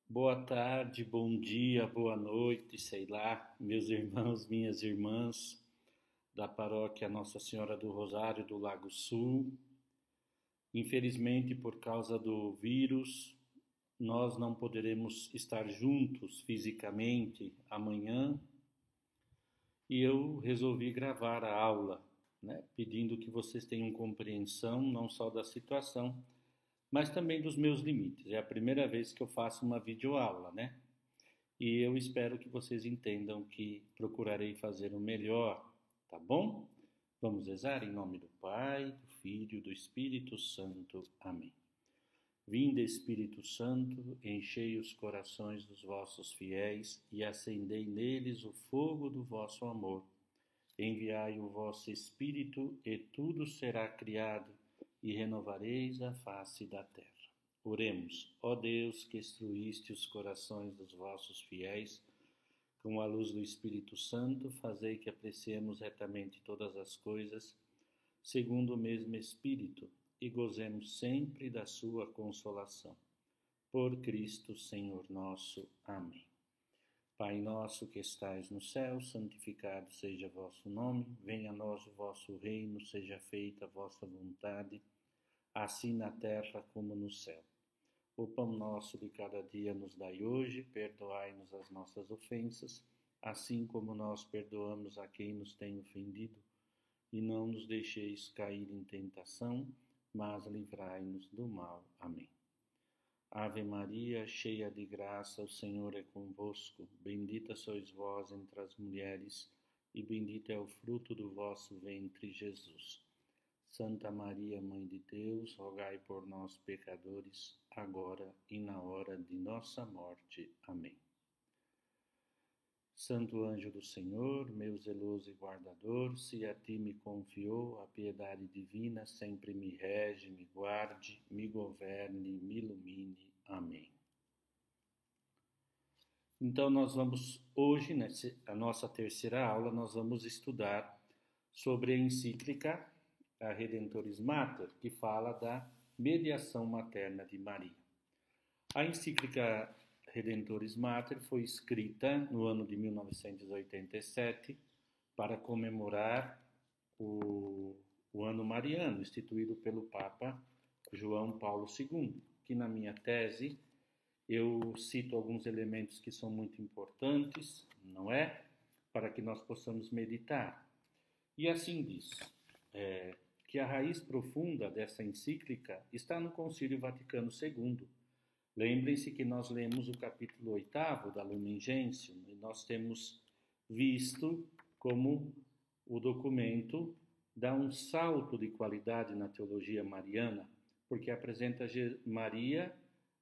Boa tarde, bom dia, boa noite, sei lá, meus irmãos, minhas irmãs da paróquia Nossa Senhora do Rosário do Lago Sul. Infelizmente, por causa do vírus, nós não poderemos estar juntos fisicamente amanhã e eu resolvi gravar a aula, né, pedindo que vocês tenham compreensão não só da situação, mas também dos meus limites. É a primeira vez que eu faço uma videoaula, né? E eu espero que vocês entendam que procurarei fazer o melhor, tá bom? Vamos rezar em nome do Pai, do Filho e do Espírito Santo. Amém. Vinde, Espírito Santo, enchei os corações dos vossos fiéis e acendei neles o fogo do vosso amor. Enviai o vosso Espírito e tudo será criado e renovareis a face da terra. Oremos, ó Deus, que instruíste os corações dos vossos fiéis, com a luz do Espírito Santo, fazei que apreciemos retamente todas as coisas, segundo o mesmo Espírito, e gozemos sempre da sua consolação. Por Cristo, Senhor nosso. Amém. Pai nosso que estais no céu, santificado seja vosso nome, venha a nós o vosso reino, seja feita a vossa vontade, assim na terra como no céu. O pão nosso de cada dia nos dai hoje, perdoai-nos as nossas ofensas, assim como nós perdoamos a quem nos tem ofendido, e não nos deixeis cair em tentação, mas livrai-nos do mal. Amém. Ave Maria, cheia de graça, o Senhor é convosco. Bendita sois vós entre as mulheres, e bendito é o fruto do vosso ventre, Jesus. Santa Maria, Mãe de Deus, rogai por nós, pecadores, agora e na hora de nossa morte. Amém. Santo anjo do Senhor, meu zeloso e guardador, se a ti me confiou a piedade divina, sempre me rege, me guarde, me governe, me ilumine. Amém. Então nós vamos hoje, a nossa terceira aula, nós vamos estudar sobre a encíclica a Redentoris Mater, que fala da mediação materna de Maria. A encíclica Redentoris Mater foi escrita no ano de 1987 para comemorar o ano mariano, instituído pelo Papa João Paulo II, que na minha tese eu cito alguns elementos que são muito importantes, não é? Para que nós possamos meditar. E assim diz, que a raiz profunda dessa encíclica está no Concílio Vaticano II. Lembrem-se que nós lemos o capítulo 8º da Lumen Gentium e nós temos visto como o documento dá um salto de qualidade na teologia mariana, porque apresenta Maria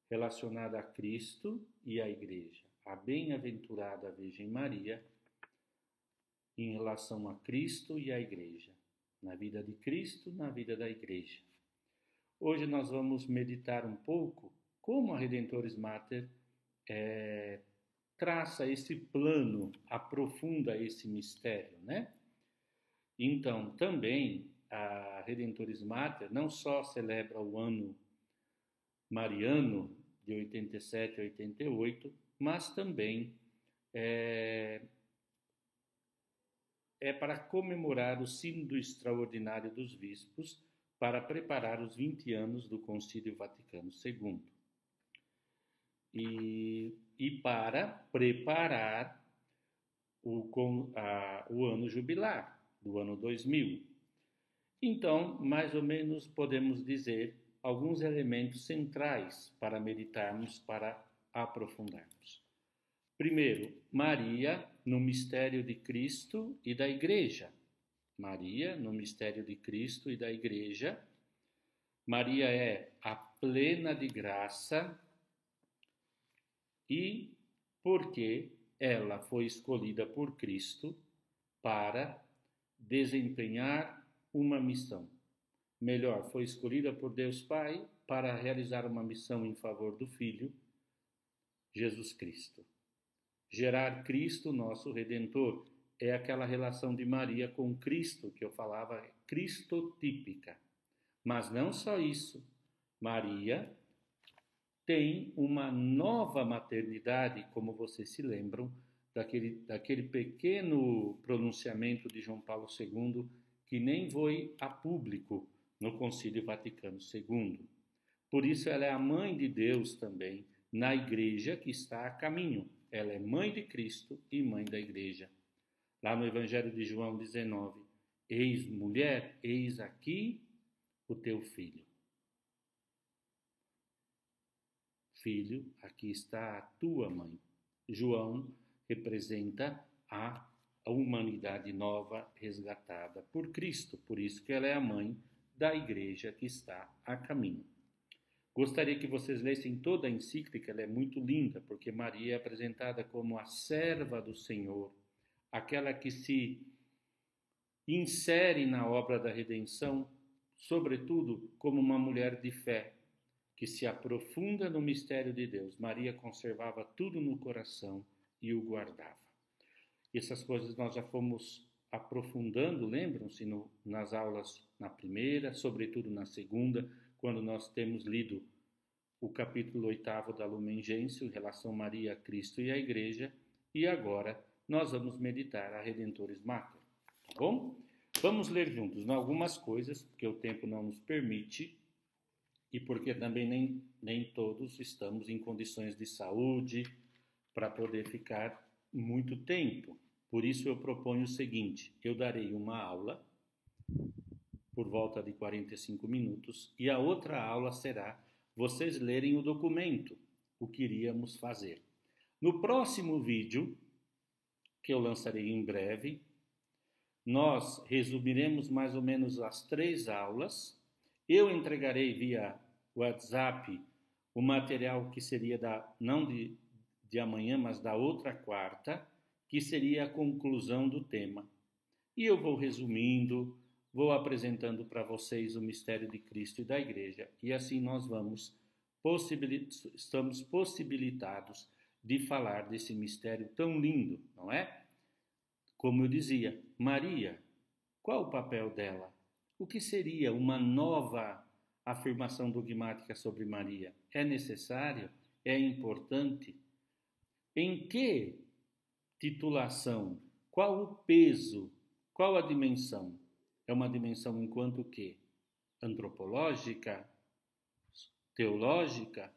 relacionada a Cristo e à Igreja, a bem-aventurada Virgem Maria em relação a Cristo e à Igreja, na vida de Cristo, na vida da Igreja. Hoje nós vamos meditar um pouco como a Redentoris Mater traça esse plano, aprofunda esse mistério, né? Então, também a Redentoris Mater não só celebra o ano mariano de 87 a 88, mas também é para comemorar o Sínodo Extraordinário dos Bispos para preparar os 20 anos do Concílio Vaticano II. E para preparar o ano jubilar, do ano 2000. Então, mais ou menos podemos dizer alguns elementos centrais para meditarmos, para aprofundarmos. Primeiro, Maria no mistério de Cristo e da Igreja. Maria no mistério de Cristo e da Igreja. Maria é a plena de graça e porque ela foi escolhida por Cristo para desempenhar uma missão. Melhor, foi escolhida por Deus Pai para realizar uma missão em favor do Filho, Jesus Cristo. Gerar Cristo, nosso Redentor, é aquela relação de Maria com Cristo que eu falava, cristotípica. Mas não só isso. Maria tem uma nova maternidade, como vocês se lembram, daquele pequeno pronunciamento de João Paulo II, que nem foi a público no Concílio Vaticano II. Por isso ela é a mãe de Deus também, na igreja que está a caminho. Ela é mãe de Cristo e mãe da igreja. Lá no Evangelho de João 19, eis, mulher, eis aqui o teu filho. Filho, aqui está a tua mãe. João representa a humanidade nova resgatada por Cristo, por isso que ela é a mãe da igreja que está a caminho. Gostaria que vocês lessem toda a encíclica, ela é muito linda, porque Maria é apresentada como a serva do Senhor, aquela que se insere na obra da redenção, sobretudo como uma mulher de fé, que se aprofunda no mistério de Deus. Maria conservava tudo no coração e o guardava. Essas coisas nós já fomos aprofundando, lembram-se, nas aulas na primeira, sobretudo na segunda, quando nós temos lido o capítulo 8º da Lumen Gentium, em relação a Maria, a Cristo e a Igreja, e agora nós vamos meditar a Redentores Mater, tá bom? Vamos ler juntos algumas coisas, porque o tempo não nos permite, e porque também nem todos estamos em condições de saúde para poder ficar muito tempo. Por isso eu proponho o seguinte, eu darei uma aula por volta de 45 minutos e a outra aula será vocês lerem o documento, o que iríamos fazer. No próximo vídeo, que eu lançarei em breve, nós resumiremos mais ou menos as 3 aulas. Eu entregarei via WhatsApp o material que seria não de amanhã, mas da outra quarta, que seria a conclusão do tema. E eu vou resumindo, vou apresentando para vocês o mistério de Cristo e da Igreja, e assim nós estamos possibilitados de falar desse mistério tão lindo, não é? Como eu dizia, Maria, qual o papel dela? O que seria uma nova afirmação dogmática sobre Maria? É necessário? É importante? Em que titulação? Qual o peso? Qual a dimensão? É uma dimensão enquanto que? Antropológica? Teológica?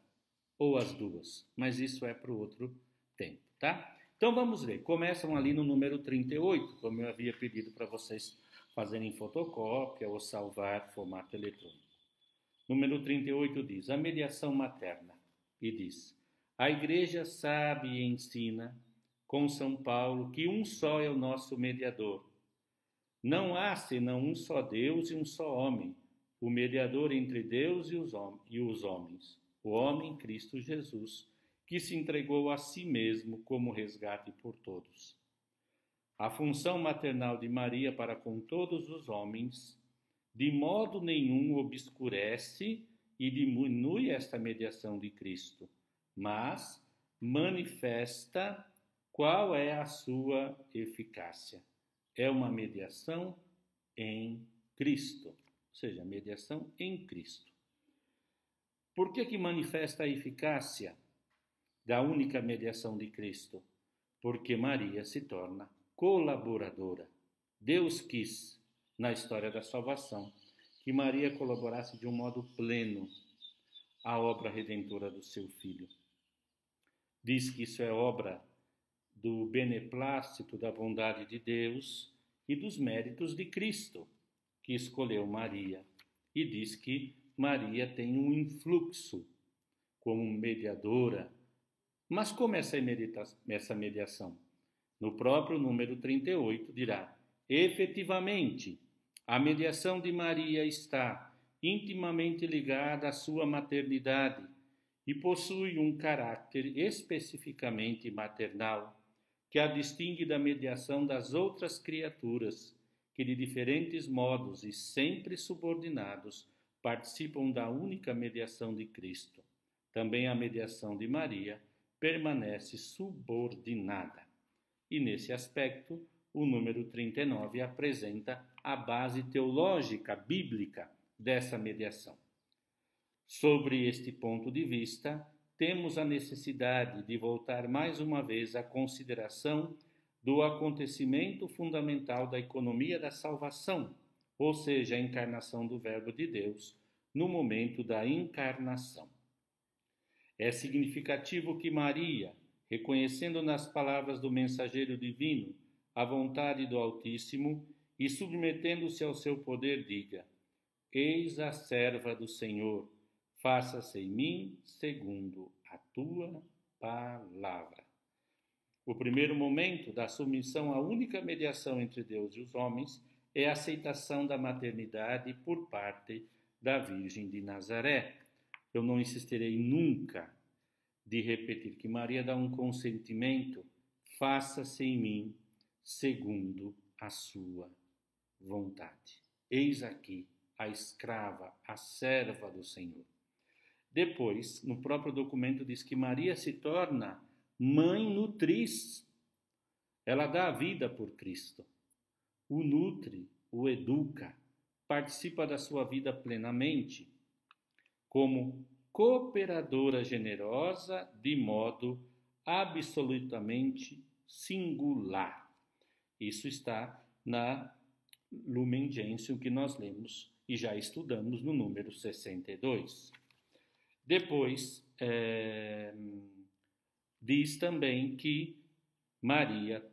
Ou as duas? Mas isso é para o outro tempo, tá? Então vamos ler. Começam ali no número 38, como eu havia pedido para vocês fazerem fotocópia ou salvar formato eletrônico. Número 38 diz, a mediação materna. E diz, a Igreja sabe e ensina com São Paulo que um só é o nosso mediador. Não há senão um só Deus e um só homem, o mediador entre Deus e os homens, o homem Cristo Jesus, que se entregou a si mesmo como resgate por todos. A função maternal de Maria para com todos os homens de modo nenhum obscurece e diminui esta mediação de Cristo, mas manifesta qual é a sua eficácia. É uma mediação em Cristo, ou seja, mediação em Cristo. Por que manifesta a eficácia da única mediação de Cristo? Porque Maria se torna colaboradora. Deus quis, na história da salvação, que Maria colaborasse de um modo pleno à obra redentora do seu Filho. Diz que isso é obra do beneplácito, da bondade de Deus e dos méritos de Cristo, que escolheu Maria. E diz que Maria tem um influxo como mediadora. Mas como é essa mediação? No próprio número 38 dirá, efetivamente, a mediação de Maria está intimamente ligada à sua maternidade e possui um caráter especificamente maternal, que a distingue da mediação das outras criaturas, que de diferentes modos e sempre subordinados participam da única mediação de Cristo. Também a mediação de Maria permanece subordinada. E nesse aspecto, o número 39 apresenta a base teológica bíblica dessa mediação. Sobre este ponto de vista, temos a necessidade de voltar mais uma vez à consideração do acontecimento fundamental da economia da salvação, ou seja, a encarnação do Verbo de Deus, no momento da encarnação. É significativo que Maria, reconhecendo nas palavras do mensageiro divino a vontade do Altíssimo e submetendo-se ao seu poder, diga: Eis a serva do Senhor, faça-se em mim segundo a tua palavra. O primeiro momento da submissão à única mediação entre Deus e os homens é a aceitação da maternidade por parte da Virgem de Nazaré. Eu não insistirei nunca de repetir que Maria dá um consentimento, faça-se em mim segundo a sua vontade. Eis aqui a escrava, a serva do Senhor. Depois, no próprio documento diz que Maria se torna mãe nutriz. Ela dá a vida por Cristo. O nutre, o educa, participa da sua vida plenamente, como cooperadora generosa de modo absolutamente singular. Isso está na Lumen Gentium que nós lemos e já estudamos no número 62. Depois, diz também que Maria,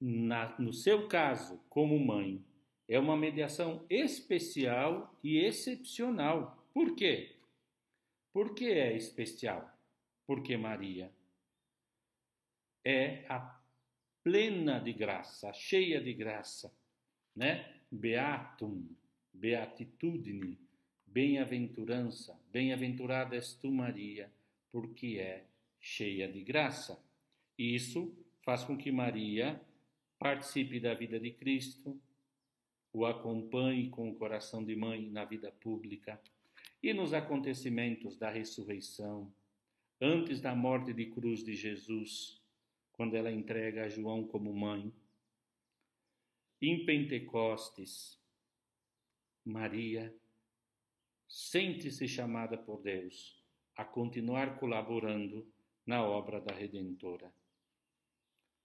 no seu caso, como mãe, é uma mediação especial e excepcional. Por quê? Por que é especial? Porque Maria é a plena de graça, cheia de graça, né? Beatum, beatitudine, bem-aventurança, bem-aventurada és tu, Maria, porque é cheia de graça. E isso faz com que Maria participe da vida de Cristo, o acompanhe com o coração de mãe na vida pública e nos acontecimentos da ressurreição, antes da morte de cruz de Jesus, quando ela entrega a João como mãe. Em Pentecostes, Maria sente-se chamada por Deus a continuar colaborando na obra da Redentora.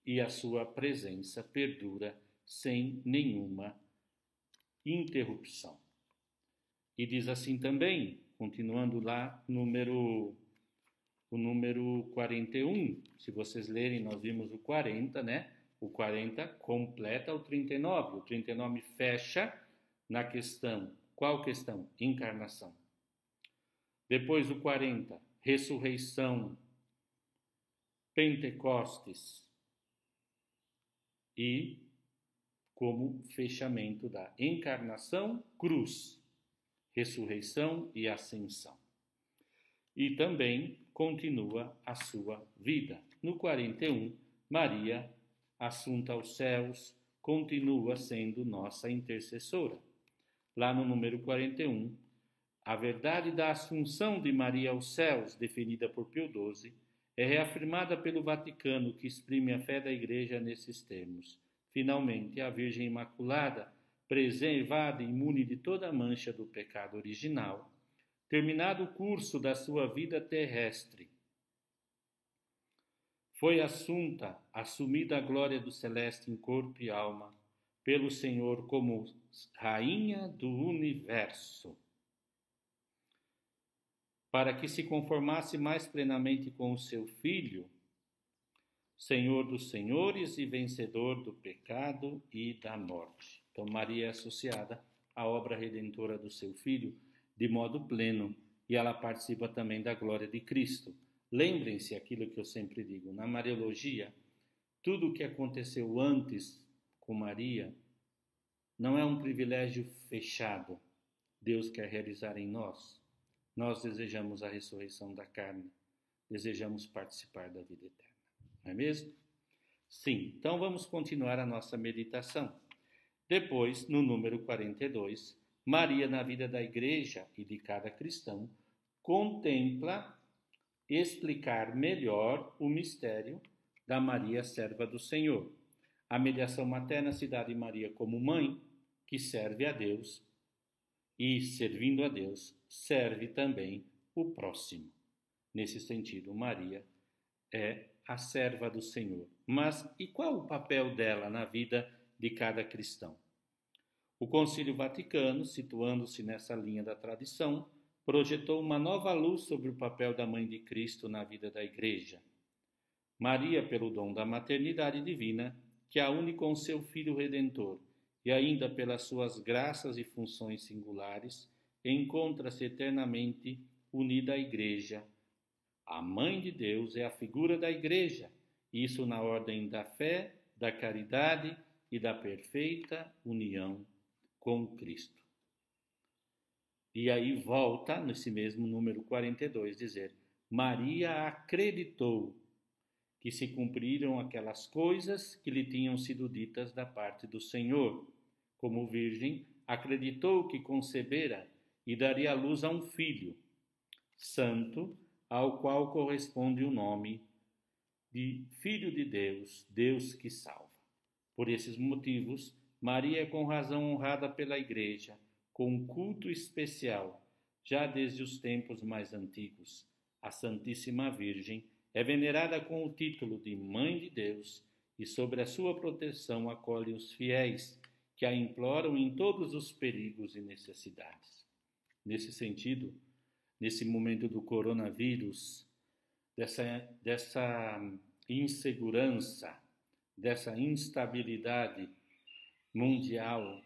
E a sua presença perdura sem nenhuma interrupção. E diz assim também, continuando lá, o número 41, se vocês lerem, nós vimos o 40, né? O 40 completa o 39. O 39 fecha na questão. Qual questão? Encarnação. Depois o 40, ressurreição, Pentecostes. E como fechamento da encarnação, cruz, ressurreição e ascensão. E também continua a sua vida. No 41, Maria, assunta aos céus, continua sendo nossa intercessora. Lá no número 41, a verdade da assunção de Maria aos céus, definida por Pio XII, é reafirmada pelo Vaticano, que exprime a fé da Igreja nesses termos. Finalmente, a Virgem Imaculada, preservada e imune de toda mancha do pecado original, terminado o curso da sua vida terrestre, foi assunta, assumida a glória do celeste em corpo e alma, pelo Senhor como Rainha do Universo, para que se conformasse mais plenamente com o seu Filho, Senhor dos senhores e vencedor do pecado e da morte. Então, Maria é associada à obra redentora do seu Filho de modo pleno e ela participa também da glória de Cristo. Lembrem-se aquilo que eu sempre digo, na Mariologia, tudo o que aconteceu antes com Maria não é um privilégio fechado. Deus quer realizar em nós. Nós desejamos a ressurreição da carne, desejamos participar da vida eterna. Não é mesmo? Sim, então vamos continuar a nossa meditação. Depois, no número 42, Maria, na vida da igreja e de cada cristão, contempla explicar melhor o mistério da Maria, serva do Senhor. A mediação materna se dá de Maria como mãe, que serve a Deus, e, servindo a Deus, serve também o próximo. Nesse sentido, Maria é a serva do Senhor. Mas e qual o papel dela na vida de cada cristão? O Concílio Vaticano, situando-se nessa linha da tradição, projetou uma nova luz sobre o papel da Mãe de Cristo na vida da Igreja. Maria, pelo dom da maternidade divina, que a une com seu Filho Redentor, e ainda pelas suas graças e funções singulares, encontra-se eternamente unida à Igreja. A Mãe de Deus é a figura da Igreja, isso na ordem da fé, da caridade e da perfeita união com Cristo. E aí volta, nesse mesmo número 42, dizer: Maria acreditou que se cumpriram aquelas coisas que lhe tinham sido ditas da parte do Senhor. Como virgem, acreditou que concebera e daria à luz a um filho santo, ao qual corresponde o nome de Filho de Deus, Deus que salva. Por esses motivos, Maria é com razão honrada pela Igreja, com um culto especial, já desde os tempos mais antigos. A Santíssima Virgem é venerada com o título de Mãe de Deus e sobre a sua proteção acolhe os fiéis que a imploram em todos os perigos e necessidades. Nesse sentido, nesse momento do coronavírus, dessa insegurança, dessa instabilidade mundial,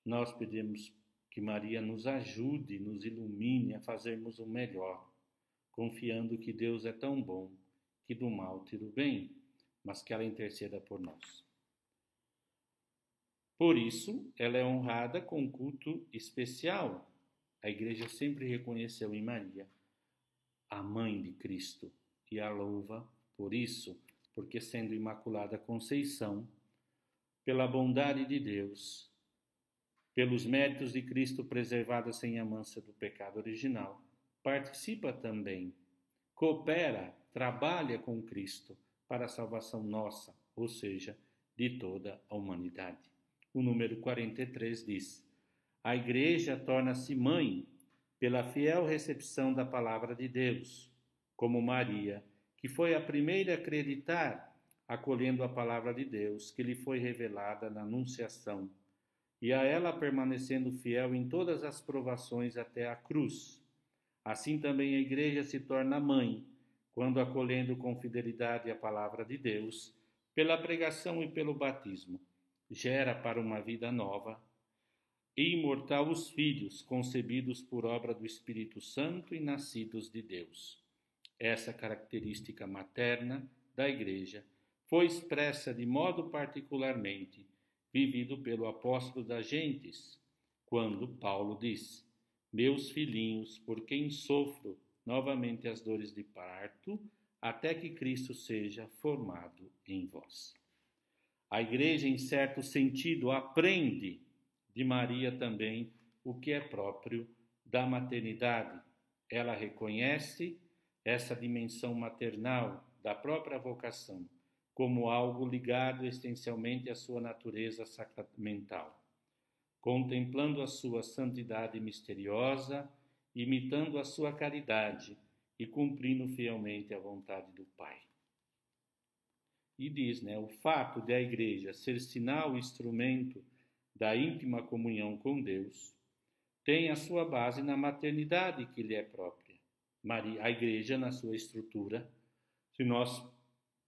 nós pedimos que Maria nos ajude, nos ilumine a fazermos o melhor, confiando que Deus é tão bom que do mal tira o bem, mas que ela interceda por nós. Por isso, ela é honrada com um culto especial. A Igreja sempre reconheceu em Maria a Mãe de Cristo e a louva por isso, porque sendo Imaculada Conceição, pela bondade de Deus, pelos méritos de Cristo preservada sem a mancha do pecado original, participa também, coopera, trabalha com Cristo para a salvação nossa, ou seja, de toda a humanidade. O número 43 diz: a Igreja torna-se mãe pela fiel recepção da palavra de Deus, como Maria, que foi a primeira a acreditar, acolhendo a palavra de Deus que lhe foi revelada na Anunciação, e a ela permanecendo fiel em todas as provações até a cruz. Assim também a Igreja se torna mãe, quando acolhendo com fidelidade a palavra de Deus, pela pregação e pelo batismo, gera para uma vida nova e imortal os filhos concebidos por obra do Espírito Santo e nascidos de Deus. Essa característica materna da Igreja foi expressa de modo particularmente vivido pelo apóstolo das gentes, quando Paulo diz: meus filhinhos, por quem sofro novamente as dores de parto, até que Cristo seja formado em vós. A Igreja, em certo sentido, aprende de Maria também o que é próprio da maternidade. Ela reconhece essa dimensão maternal da própria vocação como algo ligado essencialmente à sua natureza sacramental, contemplando a sua santidade misteriosa, imitando a sua caridade e cumprindo fielmente a vontade do Pai. E diz, o fato de a Igreja ser sinal e instrumento da íntima comunhão com Deus tem a sua base na maternidade que lhe é própria. A Igreja, na sua estrutura, se nós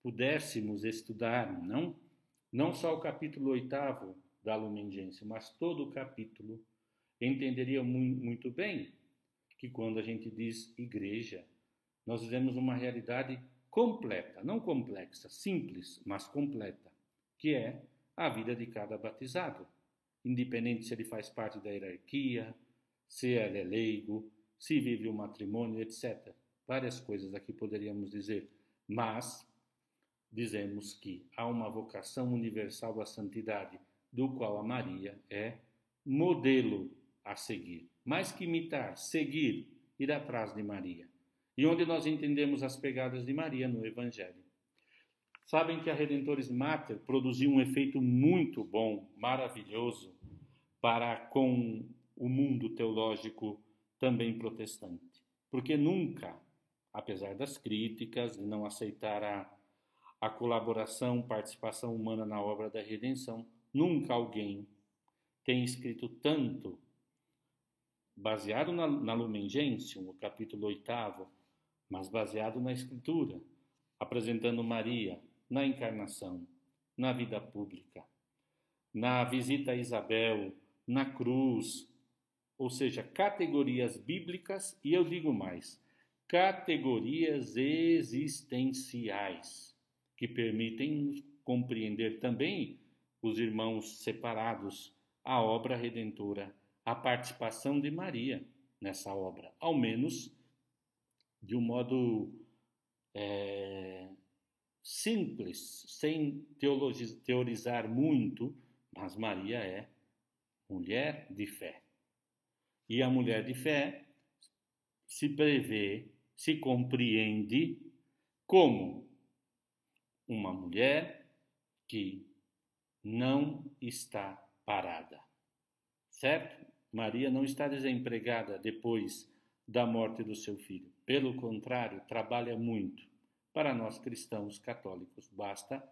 pudéssemos estudar, não só o capítulo 8º da Lumen Gentium, mas todo o capítulo, entenderia muito bem que quando a gente diz Igreja, nós vivemos uma realidade completa, não complexa, simples, mas completa, que é a vida de cada batizado, independente se ele faz parte da hierarquia, se ele é leigo, se vive o matrimônio, etc. Várias coisas aqui poderíamos dizer, mas dizemos que há uma vocação universal à santidade, do qual a Maria é modelo a seguir. Mais que imitar, seguir, ir atrás de Maria. E onde nós entendemos as pegadas de Maria no Evangelho. Sabem que a Redemptoris Mater produziu um efeito muito bom, maravilhoso, para com o mundo teológico também protestante. Porque nunca apesar das críticas, de não aceitar a colaboração, participação humana na obra da redenção, nunca alguém tem escrito tanto, baseado na Lumen Gentium, no capítulo 8º, mas baseado na Escritura, apresentando Maria na encarnação, na vida pública, na visita a Isabel, na cruz, ou seja, categorias bíblicas e eu digo mais, categorias existenciais que permitem compreender também os irmãos separados, a obra redentora, a participação de Maria nessa obra, ao menos de um modo simples, sem teorizar muito, mas Maria é mulher de fé. E a mulher de fé se prevê, se compreende como uma mulher que não está parada, certo? Maria não está desempregada depois da morte do seu filho. Pelo contrário, trabalha muito. Para nós cristãos católicos, basta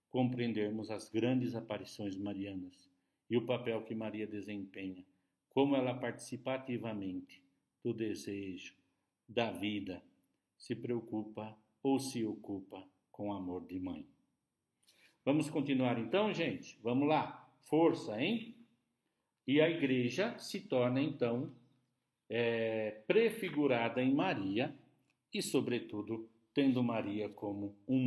compreendermos as grandes aparições marianas e o papel que Maria desempenha, como ela participa ativamente do desejo, da vida, se preocupa ou se ocupa com amor de mãe. Vamos continuar então, gente? Vamos lá. Força, hein? E a igreja se torna então prefigurada em Maria e, sobretudo, tendo Maria como um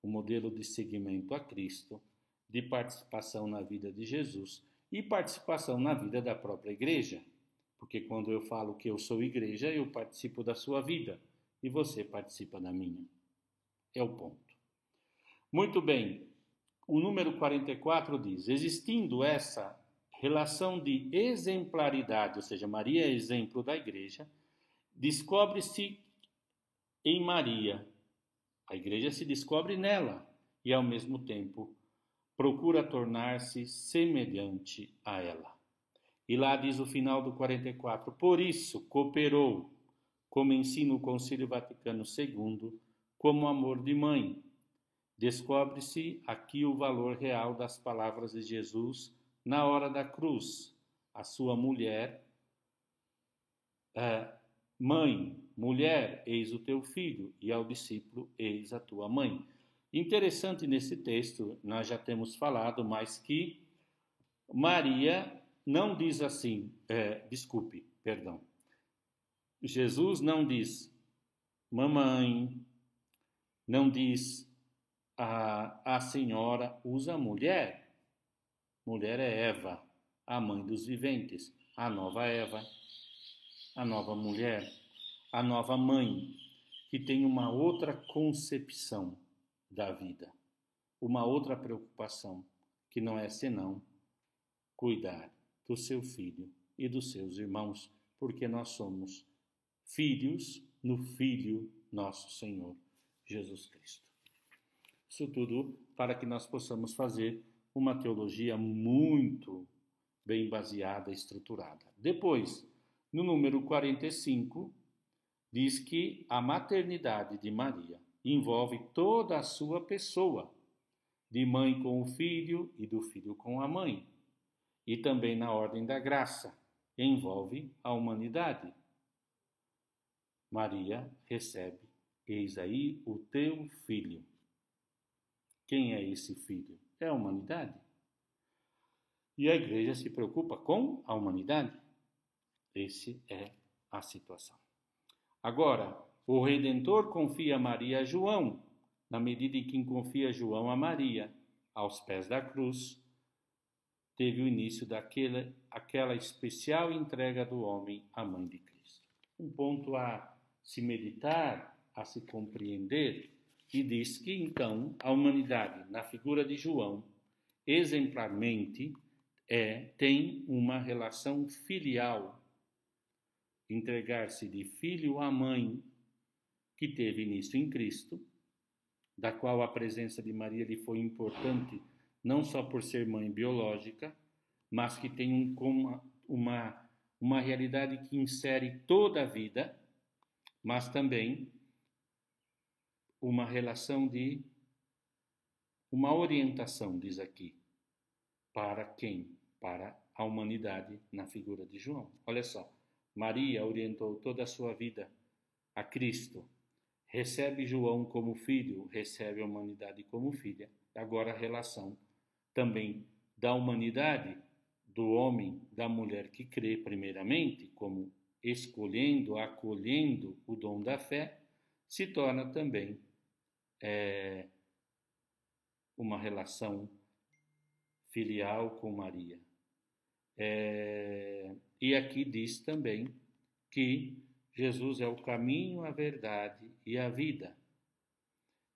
modelo de seguimento a Cristo, de participação na vida de Jesus e participação na vida da própria igreja. Porque quando eu falo que eu sou igreja, eu participo da sua vida e você participa da minha. É o ponto. Muito bem, o número 44 diz, existindo essa relação de exemplaridade, ou seja, Maria é exemplo da igreja, descobre-se em Maria. A igreja se descobre nela e, ao mesmo tempo, procura tornar-se semelhante a ela. E lá diz o final do 44, por isso cooperou, como ensina o Concílio Vaticano II, como amor de mãe. Descobre-se aqui o valor real das palavras de Jesus na hora da cruz. A sua mulher, mãe, mulher, eis o teu filho, e ao discípulo, eis a tua mãe. Interessante nesse texto, nós já temos falado, mas que Maria não diz assim, Jesus não diz mamãe, não diz a senhora, usa mulher. Mulher é Eva, a mãe dos viventes, a nova Eva, a nova mulher, a nova mãe, que tem uma outra concepção da vida, uma outra preocupação, que não é senão cuidar do seu filho e dos seus irmãos, porque nós somos filhos no Filho nosso Senhor, Jesus Cristo. Isso tudo para que nós possamos fazer uma teologia muito bem baseada e estruturada. Depois, no número 45, diz que a maternidade de Maria envolve toda a sua pessoa, de mãe com o filho e do filho com a mãe. E também na ordem da graça, envolve a humanidade. Maria recebe, eis aí o teu filho. Quem é esse filho? É a humanidade. E a igreja se preocupa com a humanidade. Essa é a situação. Agora, o Redentor confia Maria a João, na medida em que confia João a Maria, aos pés da cruz, teve o início aquela especial entrega do homem à mãe de Cristo. Um ponto a se meditar, a se compreender, e diz que, então, a humanidade, na figura de João, exemplarmente, tem uma relação filial, entregar-se de filho à mãe, que teve início em Cristo, da qual a presença de Maria lhe foi importante, não só por ser mãe biológica, mas que tem uma realidade que insere toda a vida, mas também uma relação de uma orientação, diz aqui, para quem? Para a humanidade na figura de João. Olha só, Maria orientou toda a sua vida a Cristo, recebe João como filho, recebe a humanidade como filha. Agora a relação também da humanidade, do homem, da mulher que crê primeiramente, como escolhendo, acolhendo o dom da fé, se torna também uma relação filial com Maria. E aqui diz também que Jesus é o caminho, a verdade e a vida.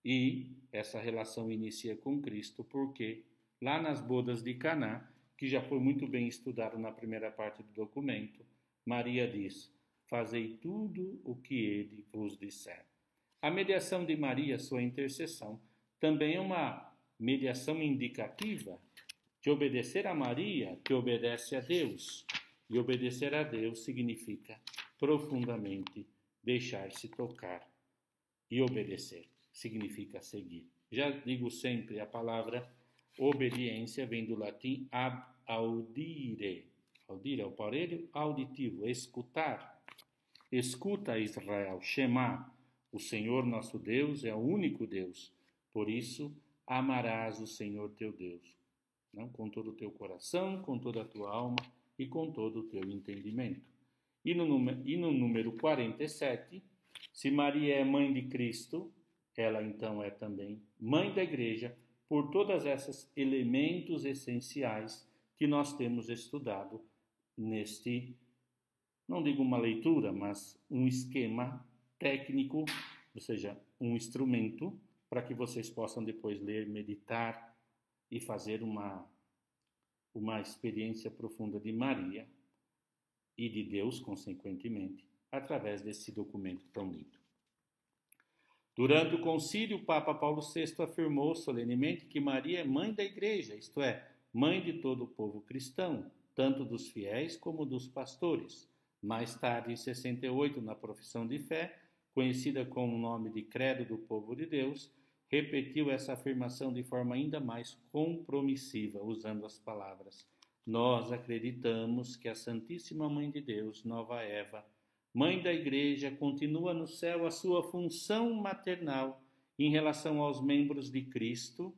E essa relação inicia com Cristo porque lá nas bodas de Caná, que já foi muito bem estudado na primeira parte do documento, Maria diz: fazei tudo o que ele vos disser. A mediação de Maria, sua intercessão, também é uma mediação indicativa de obedecer a Maria, que obedece a Deus. E obedecer a Deus significa profundamente deixar-se tocar. E obedecer significa seguir. Já digo sempre, a palavra obediência vem do latim ab audire. Audire é o aparelho auditivo, escutar. Escuta, Israel, Shema. O Senhor nosso Deus é o único Deus. Por isso, amarás o Senhor teu Deus, não? Com todo o teu coração, com toda a tua alma e com todo o teu entendimento. E no número 47, se Maria é mãe de Cristo, ela então é também mãe da igreja, por todos esses elementos essenciais que nós temos estudado neste, não digo uma leitura, mas um esquema técnico, ou seja, um instrumento para que vocês possam depois ler, meditar e fazer uma experiência profunda de Maria e de Deus, consequentemente, através desse documento tão lindo. Durante o concílio, o Papa Paulo VI afirmou solenemente que Maria é mãe da igreja, isto é, mãe de todo o povo cristão, tanto dos fiéis como dos pastores. Mais tarde, em 68, na profissão de fé, conhecida com o nome de Credo do Povo de Deus, repetiu essa afirmação de forma ainda mais compromissiva, usando as palavras: nós acreditamos que a Santíssima Mãe de Deus, Nova Eva, Mãe da Igreja, continua no céu a sua função maternal em relação aos membros de Cristo,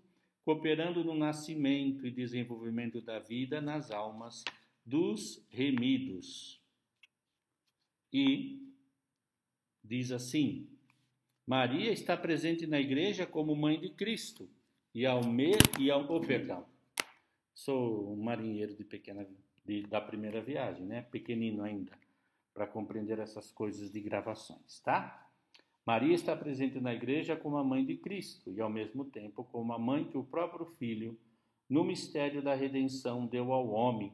cooperando no nascimento e desenvolvimento da vida nas almas dos remidos. E diz assim: Maria está presente na igreja como mãe de Cristo perdão. Sou um marinheiro da primeira viagem, né? Pequenino ainda, para compreender essas coisas de gravações, tá? Maria está presente na igreja como a mãe de Cristo e, ao mesmo tempo, como a mãe que o próprio Filho, no mistério da redenção, deu ao homem,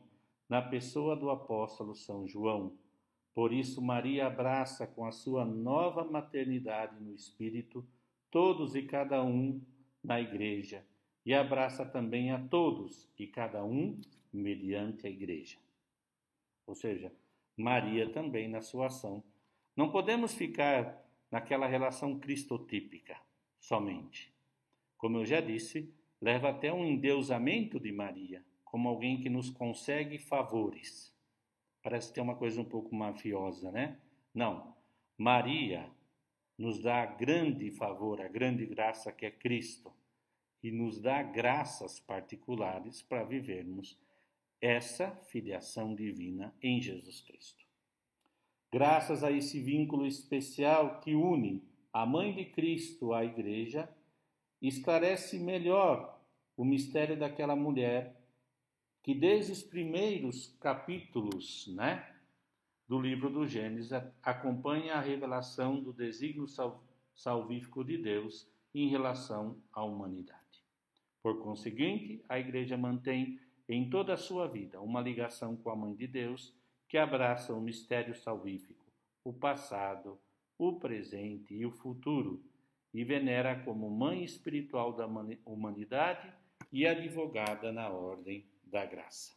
na pessoa do apóstolo São João. Por isso, Maria abraça com a sua nova maternidade no Espírito todos e cada um na igreja e abraça também a todos e cada um mediante a igreja. Ou seja, Maria também na sua ação. Não podemos ficar naquela relação cristotípica somente. Como eu já disse, leva até um endeusamento de Maria, como alguém que nos consegue favores. Parece ter uma coisa um pouco mafiosa, né? Não. Maria nos dá grande favor, a grande graça que é Cristo, e nos dá graças particulares para vivermos essa filiação divina em Jesus Cristo. Graças a esse vínculo especial que une a Mãe de Cristo à Igreja, esclarece melhor o mistério daquela mulher que desde os primeiros capítulos, do livro do Gênesis, acompanha a revelação do desígnio salvífico de Deus em relação à humanidade. Por conseguinte, a Igreja mantém em toda a sua vida uma ligação com a Mãe de Deus que abraça o mistério salvífico, o passado, o presente e o futuro, e venera como mãe espiritual da humanidade e advogada na ordem da graça.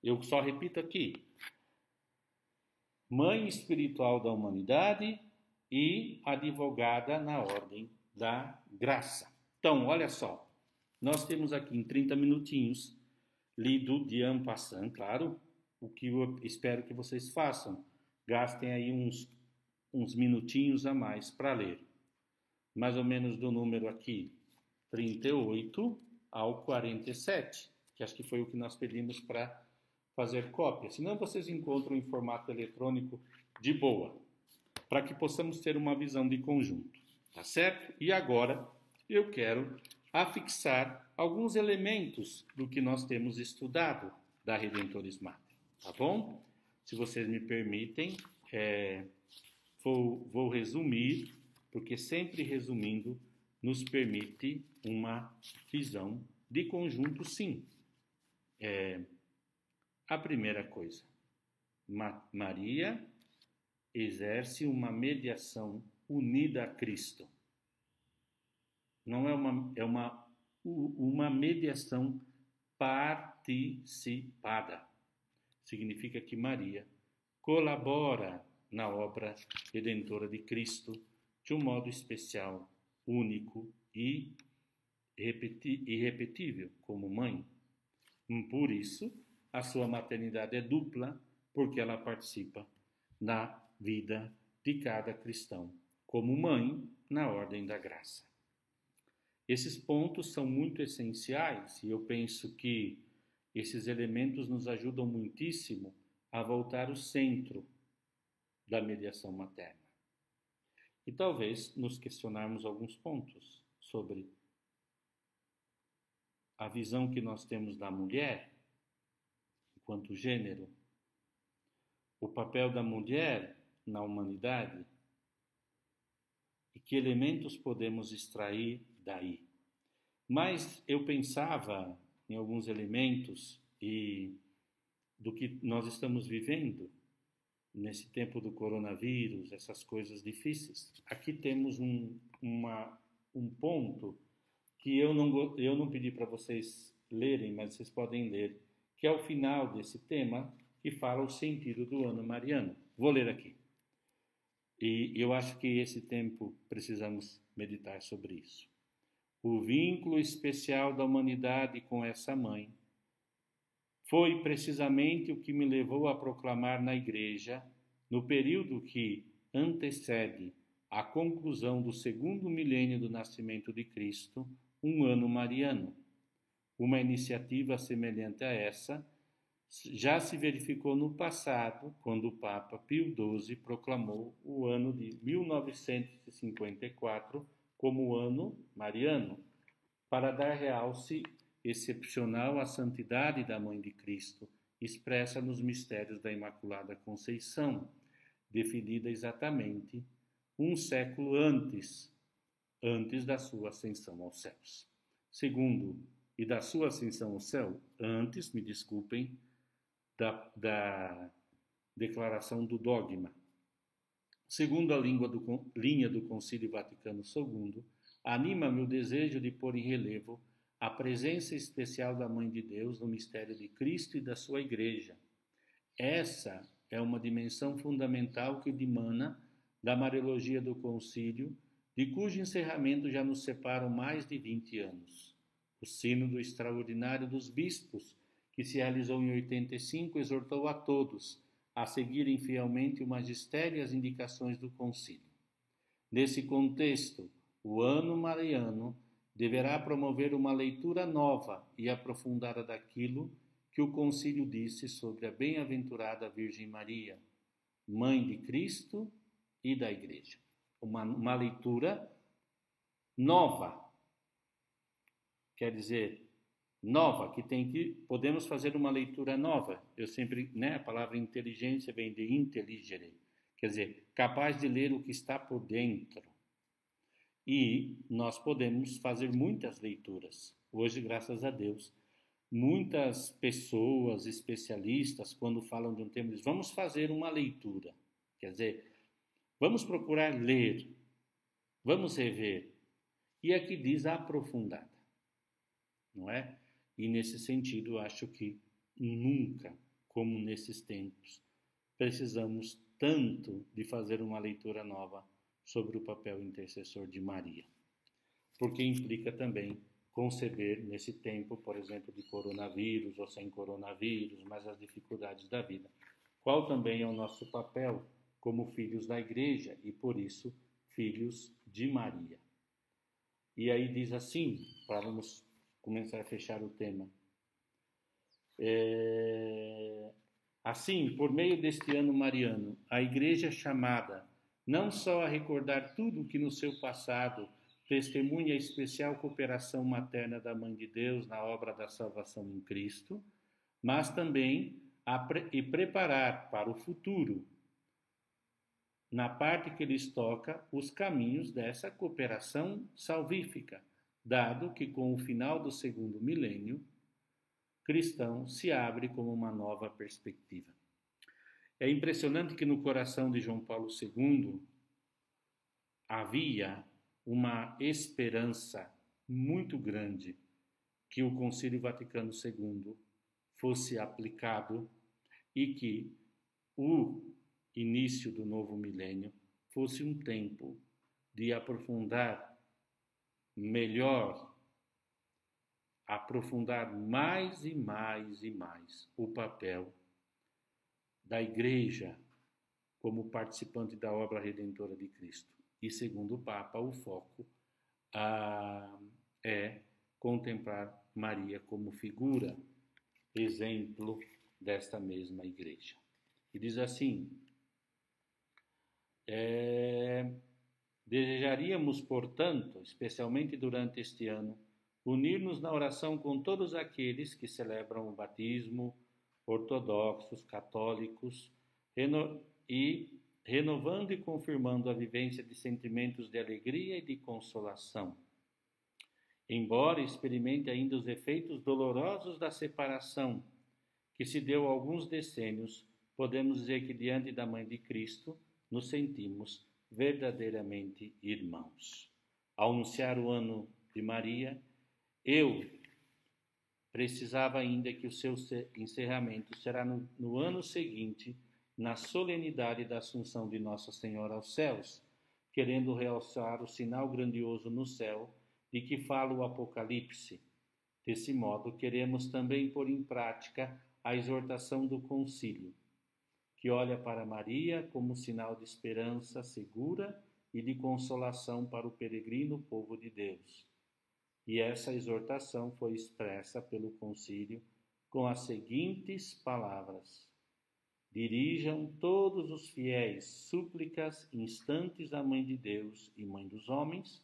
Eu só repito aqui: mãe espiritual da humanidade e advogada na ordem da graça. Então, olha só, nós temos aqui em 30 minutinhos lido de en passant, claro, o que eu espero que vocês façam. Gastem aí uns minutinhos a mais para ler. Mais ou menos do número aqui 38 ao 47, que acho que foi o que nós pedimos para fazer cópia. Senão vocês encontram em formato eletrônico de boa, para que possamos ter uma visão de conjunto, tá certo? E agora eu quero afixar alguns elementos do que nós temos estudado da Redemptoris Mater, tá bom? Se vocês me permitem, vou resumir, porque sempre resumindo nos permite uma visão de conjunto, sim. A primeira coisa, Maria exerce uma mediação unida a Cristo. Não é uma mediação participada. Significa que Maria colabora na obra redentora de Cristo de um modo especial, único e irrepetível como mãe. Por isso, a sua maternidade é dupla, porque ela participa na vida de cada cristão, como mãe na ordem da graça. Esses pontos são muito essenciais e eu penso que esses elementos nos ajudam muitíssimo a voltar ao centro da mediação materna. E talvez nos questionarmos alguns pontos sobre a visão que nós temos da mulher enquanto gênero, o papel da mulher na humanidade e que elementos podemos extrair daí. Mas eu pensava em alguns elementos e do que nós estamos vivendo nesse tempo do coronavírus, essas coisas difíceis. Aqui temos um ponto que eu não pedi para vocês lerem, mas vocês podem ler, que é o final desse tema, que fala o sentido do ano mariano. Vou ler aqui. E eu acho que esse tempo precisamos meditar sobre isso. O vínculo especial da humanidade com essa mãe foi precisamente o que me levou a proclamar na Igreja, no período que antecede a conclusão do segundo milênio do nascimento de Cristo, um ano mariano. Uma iniciativa semelhante a essa já se verificou no passado, quando o Papa Pio XII proclamou o ano de 1954 como ano mariano, para dar realce excepcional à santidade da Mãe de Cristo, expressa nos mistérios da Imaculada Conceição, definida exatamente um século antes da sua ascensão aos céus. Segundo, e da sua ascensão ao céu, antes, me desculpem, da declaração do dogma. Segundo a linha do Concílio Vaticano II, anima-me o desejo de pôr em relevo a presença especial da Mãe de Deus no mistério de Cristo e da sua Igreja. Essa é uma dimensão fundamental que dimana da Mariologia do Concílio, de cujo encerramento já nos separam mais de 20 anos. O Sínodo Extraordinário dos Bispos, que se realizou em 85, exortou a todos a seguirem fielmente o magistério e as indicações do concílio. Nesse contexto, o ano mariano deverá promover uma leitura nova e aprofundada daquilo que o concílio disse sobre a bem-aventurada Virgem Maria, Mãe de Cristo e da Igreja. Uma leitura nova, quer dizer, nova, podemos fazer uma leitura nova. Eu sempre, a palavra inteligência vem de intelligere, quer dizer, capaz de ler o que está por dentro. E nós podemos fazer muitas leituras. Hoje, graças a Deus, muitas pessoas, especialistas, quando falam de um tema, dizem, vamos fazer uma leitura. Quer dizer, vamos procurar ler, vamos rever. E aqui diz aprofundada, não é? E nesse sentido, acho que nunca, como nesses tempos, precisamos tanto de fazer uma leitura nova sobre o papel intercessor de Maria, porque implica também conceber nesse tempo, por exemplo, de coronavírus ou sem coronavírus, mas as dificuldades da vida. Qual também é o nosso papel como filhos da igreja e, por isso, filhos de Maria. E aí diz assim, para vamos começar a fechar o tema. Assim, por meio deste ano mariano, a igreja é chamada não só a recordar tudo que no seu passado testemunha a especial cooperação materna da Mãe de Deus na obra da salvação em Cristo, mas também preparar para o futuro, na parte que lhes toca, os caminhos dessa cooperação salvífica, dado que com o final do segundo milênio cristão se abre como uma nova perspectiva. É impressionante que no coração de João Paulo II havia uma esperança muito grande que o Concílio Vaticano II fosse aplicado e que o início do novo milênio fosse um tempo de aprofundar melhor, aprofundar mais e mais e mais o papel da Igreja como participante da obra redentora de Cristo. E, segundo o Papa, o foco é contemplar Maria como figura, exemplo desta mesma Igreja. E diz assim: desejaríamos, portanto, especialmente durante este ano, unir-nos na oração com todos aqueles que celebram o batismo, ortodoxos, católicos, renovando e confirmando a vivência de sentimentos de alegria e de consolação. Embora experimente ainda os efeitos dolorosos da separação, que se deu há alguns decênios, podemos dizer que diante da Mãe de Cristo nos sentimos verdadeiramente irmãos. Ao anunciar o ano de Maria, eu precisava ainda que o seu encerramento será no ano seguinte, na solenidade da Assunção de Nossa Senhora aos céus, querendo realçar o sinal grandioso no céu de que fala o Apocalipse. Desse modo, queremos também pôr em prática a exortação do concílio, que olha para Maria como sinal de esperança segura e de consolação para o peregrino povo de Deus. E essa exortação foi expressa pelo concílio com as seguintes palavras: dirijam todos os fiéis súplicas instantes à Mãe de Deus e Mãe dos homens,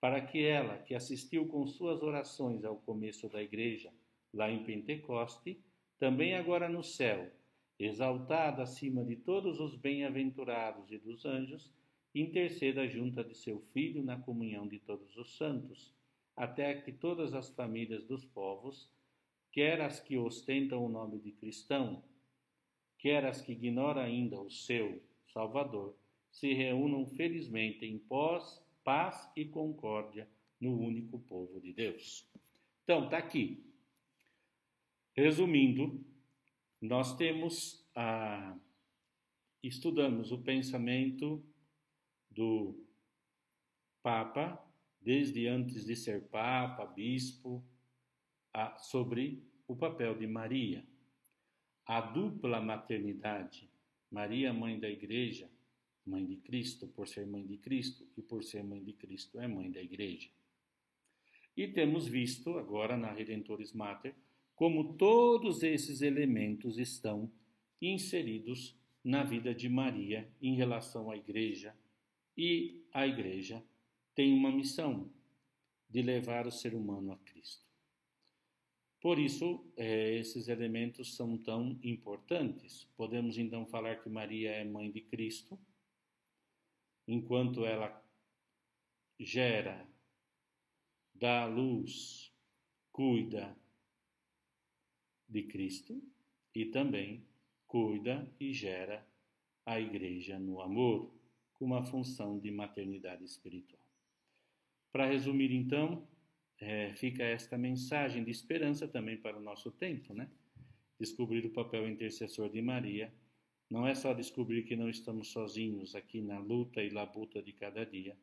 para que ela, que assistiu com suas orações ao começo da Igreja, lá em Pentecoste, também agora no céu, exaltada acima de todos os bem-aventurados e dos anjos, interceda junto de seu Filho na comunhão de todos os santos, até que todas as famílias dos povos, quer as que ostentam o nome de cristão, quer as que ignoram ainda o seu Salvador, se reúnam felizmente em paz e concórdia no único povo de Deus. Então, está aqui. Resumindo, nós estudamos o pensamento do Papa, desde antes de ser Papa, Bispo, sobre o papel de Maria. A dupla maternidade, Maria, mãe da Igreja, mãe de Cristo, por ser mãe de Cristo, e por ser mãe de Cristo é mãe da Igreja. E temos visto agora na Redemptoris Mater como todos esses elementos estão inseridos na vida de Maria em relação à Igreja, e a Igreja tem uma missão de levar o ser humano a Cristo. Por isso, esses elementos são tão importantes. Podemos então falar que Maria é mãe de Cristo, enquanto ela gera, dá luz, cuida de Cristo e também cuida e gera a Igreja no amor, com uma função de maternidade espiritual. Para resumir, então, fica esta mensagem de esperança também para o nosso tempo, né? Descobrir o papel intercessor de Maria não é só descobrir que não estamos sozinhos aqui na luta e labuta de cada dia,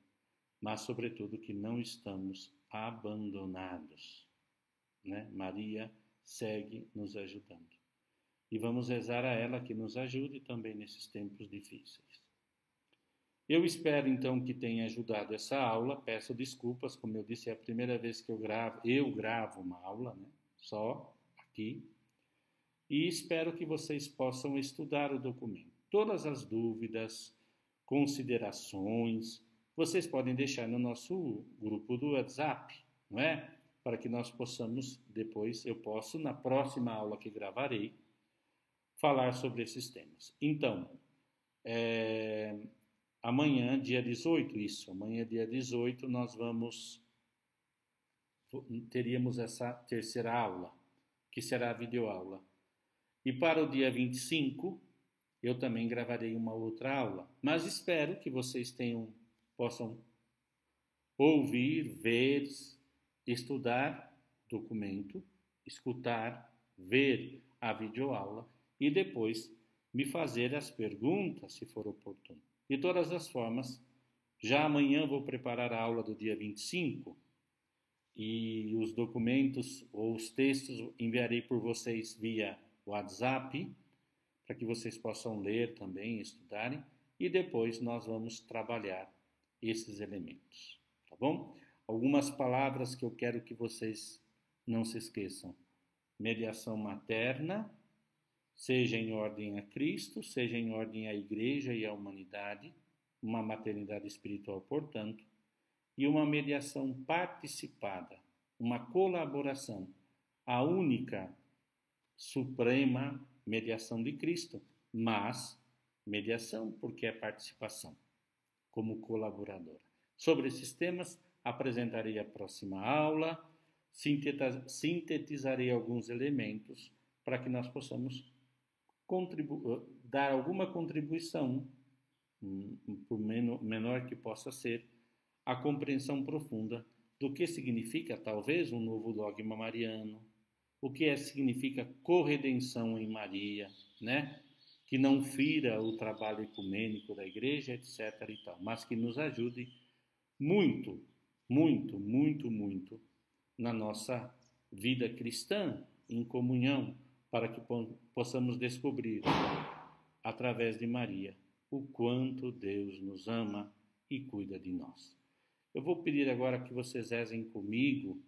mas, sobretudo, que não estamos abandonados, né? Maria segue nos ajudando. E vamos rezar a ela que nos ajude também nesses tempos difíceis. Eu espero, então, que tenha ajudado essa aula. Peço desculpas, como eu disse, é a primeira vez que eu gravo uma aula, né? Só aqui. E espero que vocês possam estudar o documento. Todas as dúvidas, considerações, vocês podem deixar no nosso grupo do WhatsApp, não é? Para que nós possamos, depois, eu posso, na próxima aula que gravarei, falar sobre esses temas. Então, amanhã, dia 18, amanhã, dia 18, teríamos essa terceira aula, que será a videoaula. E para o dia 25, eu também gravarei uma outra aula. Mas espero que vocês possam ouvir, ver, estudar documento, escutar, ver a videoaula e depois me fazer as perguntas, se for oportuno. De todas as formas, já amanhã vou preparar a aula do dia 25 e os documentos ou os textos enviarei por vocês via WhatsApp, para que vocês possam ler também, estudarem, e depois nós vamos trabalhar esses elementos, tá bom? Algumas palavras que eu quero que vocês não se esqueçam. Mediação materna, seja em ordem a Cristo, seja em ordem à Igreja e à humanidade, uma maternidade espiritual, portanto, e uma mediação participada, uma colaboração, a única suprema mediação de Cristo, mas mediação porque é participação, como colaboradora. Sobre esses temas, apresentarei a próxima aula, sintetizarei alguns elementos para que nós possamos dar alguma contribuição, por menor que possa ser, à compreensão profunda do que significa, talvez, um novo dogma mariano, o que significa corredenção em Maria, né? Que não fira o trabalho ecumênico da igreja, etc. e tal, mas que nos ajude muito, muito, muito, muito na nossa vida cristã, em comunhão, para que possamos descobrir, através de Maria, o quanto Deus nos ama e cuida de nós. Eu vou pedir agora que vocês rezem comigo,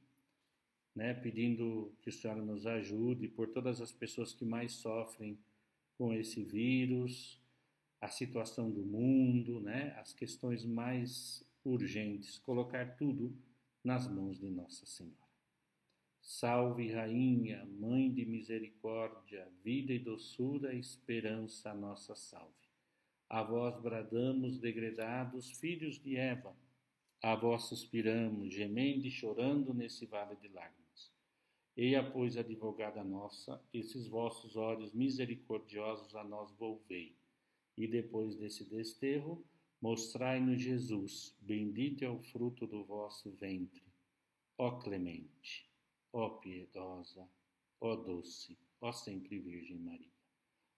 né, pedindo que o Senhor nos ajude por todas as pessoas que mais sofrem com esse vírus, a situação do mundo, né, as questões mais urgentes, colocar tudo nas mãos de Nossa Senhora. Salve, Rainha, Mãe de misericórdia, vida e doçura, esperança nossa salve. A vós bradamos, degredados, filhos de Eva, a vós suspiramos, gemendo e chorando nesse vale de lágrimas. Eia, pois, advogada nossa, esses vossos olhos misericordiosos a nós volvei, e depois desse desterro, mostrai-nos Jesus, bendito é o fruto do vosso ventre. Ó clemente, ó piedosa, ó doce, ó sempre Virgem Maria.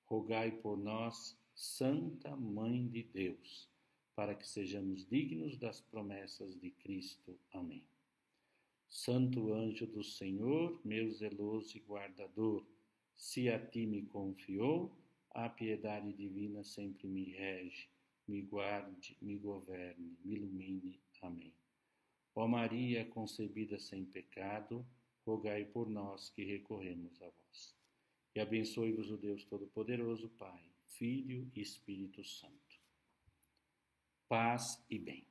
Rogai por nós, Santa Mãe de Deus, para que sejamos dignos das promessas de Cristo. Amém. Santo anjo do Senhor, meu zeloso e guardador, se a ti me confiou, a piedade divina sempre me rege, me guarde, me governe, me ilumine. Amém. Ó Maria concebida sem pecado, rogai por nós que recorremos a vós. E abençoe-vos o Deus Todo-Poderoso, Pai, Filho e Espírito Santo. Paz e bem.